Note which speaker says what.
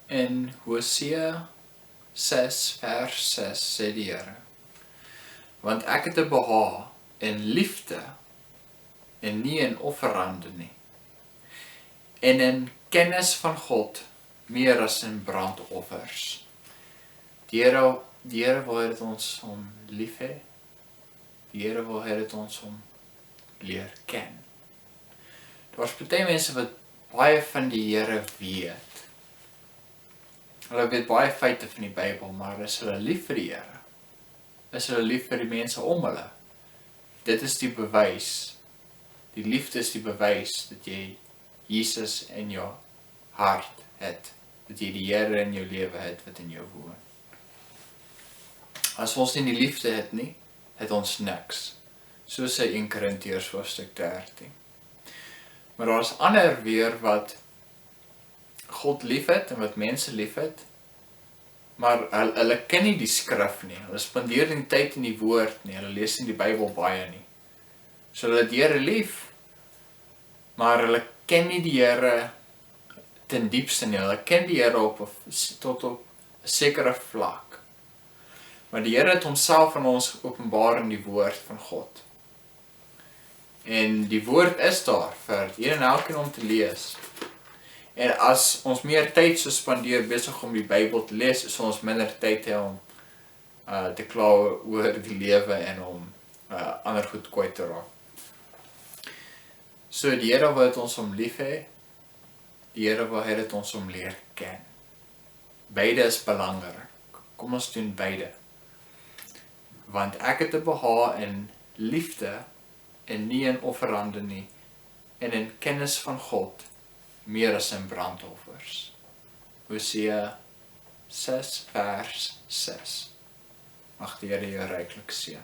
Speaker 1: In Hosea 6 vers 6 sê die Here, want ek het 'n behaag in liefde en nie in offerande nie, en in kennis van God meer as in brandoffers. Die Here wil hê dat ons hom lief hê. Die Here wil hê dat ons hom leer ken. Daar's baie mense wat baie van die Here weet. Hulle weet baie feite van die Bybel, maar is hulle lief vir die Here? Is hulle lief vir die mense om hulle? Dit is die bewys. Die liefde is die bewys dat jy Jesus in jou hart het. Dat jy die Here in jou lewe het wat in jou woon. As ons nie die liefde het nie, het ons niks. So sê 1 Korintiërs hoofstuk 13. Maar daar is ander weer wat God lief het en wat mense lief het, maar hulle ken nie die skrif nie. Hulle spandeer nie tyd in die woord nie. Hulle lees nie die Bybel baie nie. So hulle het die Here lief, maar hulle ken nie die Here ten diepste nie. Hulle ken die Here tot op 'n sekere vlak. Maar die Here het homself aan ons openbaar in die woord van God. En die woord is daar vir een en elkeen om te lees. En as ons meer tyd sou spandeer besig om die Bybel te lees, sal ons minder tyd hê om te kla oor die lewe en om ander goed kwyt te raak. So die Here wil dat ons hom lief hê. Die Here wil hê dat ons hom leer ken. Beide is belangrik. Kom ons doen beide. Want ek het 'n behaag in liefde en nie in offerande nie, en in kennis van God meer as in brandoffers. Hosea 6 vers 6. Mag die Here jou ryklik seën.